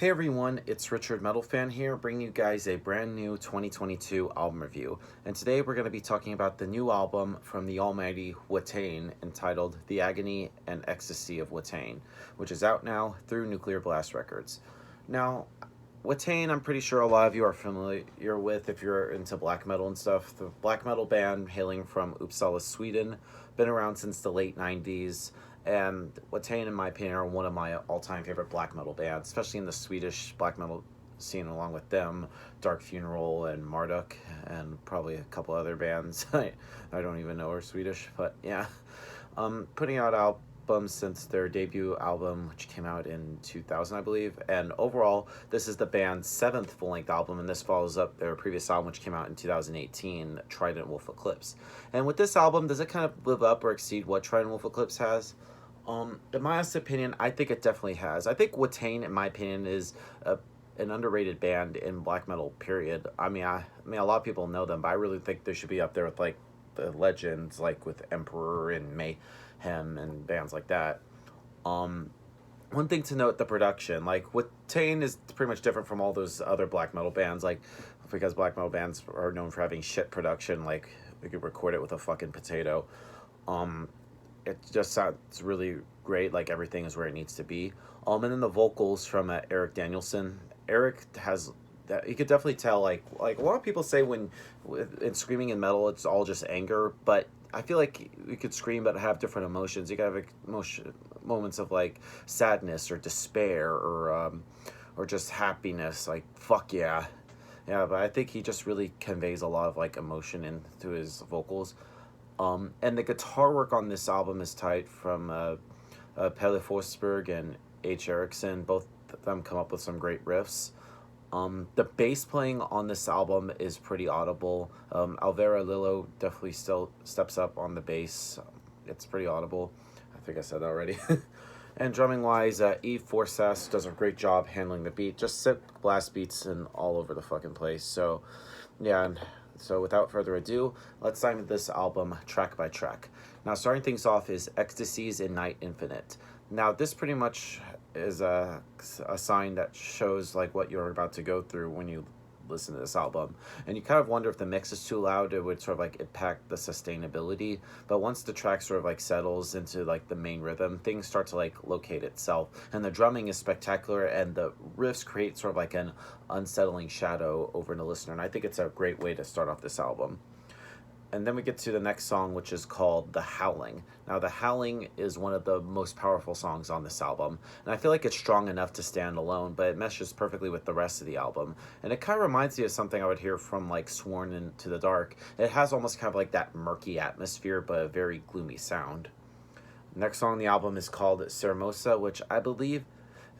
Hey everyone, it's Richard Metal Fan here, bringing you guys a brand new 2022 album review. And today we're going to be talking about the new album from the almighty Watain entitled The Agony and Ecstasy of Watain, which is out now through Nuclear Blast Records. Now, Watain, I'm pretty sure a lot of you are familiar with if you're into black metal and stuff. The black metal band hailing from Uppsala, Sweden, been around since the late 90s. And Watain, in my opinion, are one of my all-time favorite black metal bands, especially in the Swedish black metal scene. Along with them, Dark Funeral and Marduk, and probably a couple other bands I don't even know are Swedish, but yeah. Putting out albums since their debut album, which came out in 2000, I believe. And overall, this is the band's 7th full-length album, and this follows up their previous album, which came out in 2018, Trident Wolf Eclipse. And with this album, does it kind of live up or exceed what Trident Wolf Eclipse has? In my honest opinion, I think it definitely has. I think Watain, in my opinion, is an underrated band in black metal. Period. I mean, a lot of people know them, but I really think they should be up there with like the legends, like with Emperor and Mayhem and bands like that. One thing to note: the production. Like Watain is pretty much different from all those other black metal bands. Like because black metal bands are known for having shit production. Like we could record it with a fucking potato. It just sounds really great, like everything is where it needs to be. And then the vocals from Eric Danielson. Eric has that, you could definitely tell, like a lot of people say when in screaming in metal it's all just anger, but I feel like you could scream but have different emotions. You could have moments of like sadness or despair or just happiness, like fuck yeah. Yeah, but I think he just really conveys a lot of like emotion into his vocals. And the guitar work on this album is tight from Pelle Forsberg and H. Erickson. Both of them come up with some great riffs. The bass playing on this album is pretty audible. Alvera Lillo definitely still steps up on the bass. It's pretty audible. I think I said that already. And drumming wise, Eve Forsas does a great job handling the beat. Just sick blast beats and all over the fucking place. So, yeah. And so without further ado, let's dive into this album track by track. Now, starting things off is Ecstasies in Night Infinite. Now, this pretty much is a sign that shows like what you're about to go through when you listen to this album. And you kind of wonder if the mix is too loud, it would sort of like impact the sustainability. But once the track sort of like settles into like the main rhythm, things start to like locate itself. And the drumming is spectacular, and the riffs create sort of like an unsettling shadow over the listener. And I think it's a great way to start off this album. And then we get to the next song, which is called The Howling. Now, The Howling is one of the most powerful songs on this album. And I feel like it's strong enough to stand alone, but it meshes perfectly with the rest of the album. And it kind of reminds me of something I would hear from, like, Sworn Into the Dark. It has almost kind of like that murky atmosphere, but a very gloomy sound. Next song on the album is called Cermosa, which I believe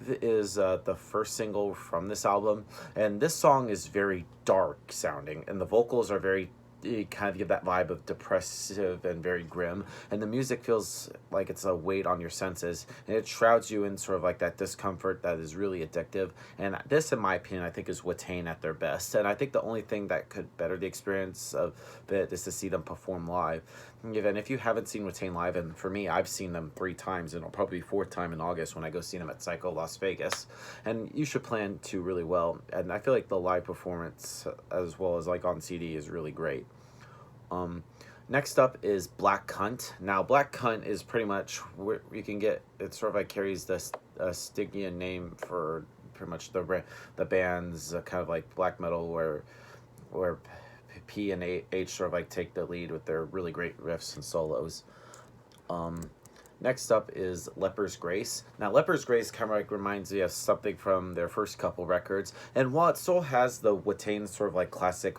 is the first single from this album. And this song is very dark sounding, and the vocals are very, you kind of give that vibe of depressive and very grim, and the music feels like it's a weight on your senses, and it shrouds you in sort of like that discomfort that is really addictive. And this, in my opinion, I think is Watain at their best, and I think the only thing that could better the experience of it is to see them perform live. And if you haven't seen Watain live, and for me, I've seen them 3 times, and it'll probably be 4th time in August when I go see them at Psycho Las Vegas, and you should plan to really well. And I feel like the live performance, as well as like on CD, is really great. Next up is Black Cunt. Now, Black Cunt is pretty much where you can get, it sort of like carries this Stygian name for pretty much the band's kind of like black metal where P and H sort of like take the lead with their really great riffs and solos. Next up is Leper's Grace. Now, Leper's Grace kind of like reminds me of something from their first couple records, and while it still has the Watain sort of like classic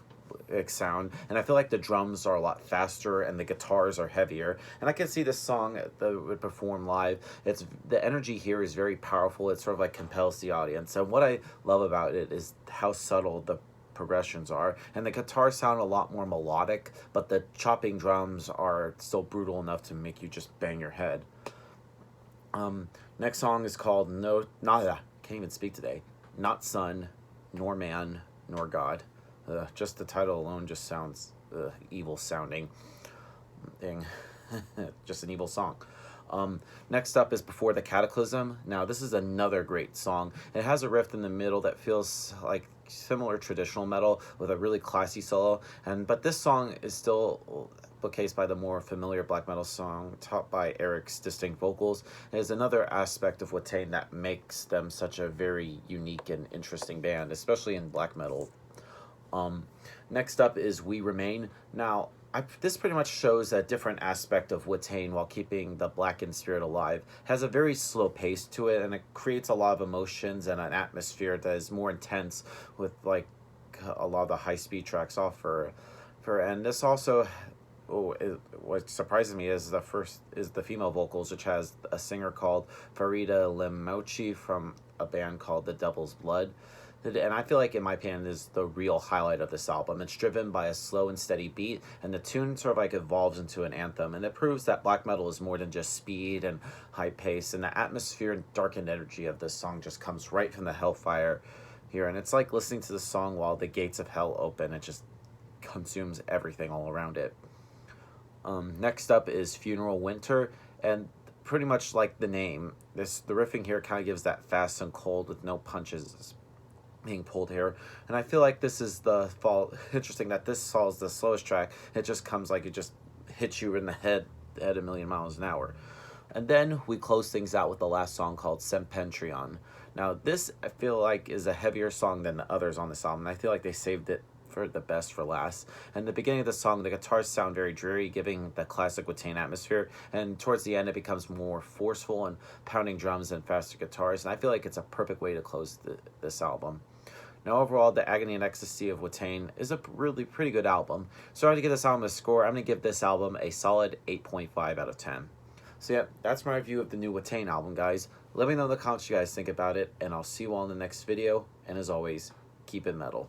sound, and I feel like the drums are a lot faster and the guitars are heavier, and I can see this song that would perform live. It's the energy here is very powerful. It sort of like compels the audience, and what I love about it is how subtle the progressions are, and the guitars sound a lot more melodic, but the chopping drums are still brutal enough to make you just bang your head. Next song is called Can't even speak today. Not Sun, Nor Man, Nor God. Just the title alone just sounds evil sounding thing. Just an evil song. Next up is Before the Cataclysm. Now, this is another great song. It has a riff in the middle that feels like similar traditional metal with a really classy solo, but this song is still bookcased by the more familiar black metal song taught by Eric's distinct vocals. It is another aspect of Watain that makes them such a very unique and interesting band, especially in black metal. Next up is We Remain. Now, this pretty much shows a different aspect of Watain while keeping the blackened spirit alive. It has a very slow pace to it, and it creates a lot of emotions and an atmosphere that is more intense with like a lot of the high speed tracks offer. And this also, what surprises me is the female vocals, which has a singer called Farida Lemouchi from a band called The Devil's Blood. And I feel like, in my opinion, is the real highlight of this album. It's driven by a slow and steady beat, and the tune sort of like evolves into an anthem, and it proves that black metal is more than just speed and high pace, and the atmosphere and darkened energy of this song just comes right from the hellfire here, and it's like listening to the song while the gates of hell open. It just consumes everything all around it. Next up is Funeral Winter, and pretty much like the name, the riffing here kind of gives that fast and cold with no punches being pulled here, and I feel like this is the fall. Interesting that this song is the slowest track. It just comes like it just hits you in the head at 1,000,000 miles an hour. And then we close things out with the last song called Sempentrion. Now this, I feel like, is a heavier song than the others on this album. I feel like they saved it for the best for last. And the beginning of the song, the guitars sound very dreary, giving the classic Watain atmosphere, and towards the end it becomes more forceful and pounding drums and faster guitars, and I feel like it's a perfect way to close this album. Now, overall, the Agony and Ecstasy of Watain is a really pretty good album. So to give this album a score, I'm going to give this album a solid 8.5 out of 10. So yeah, that's my review of the new Watain album, guys. Let me know in the comments what you guys think about it, and I'll see you all in the next video. And as always, keep it metal.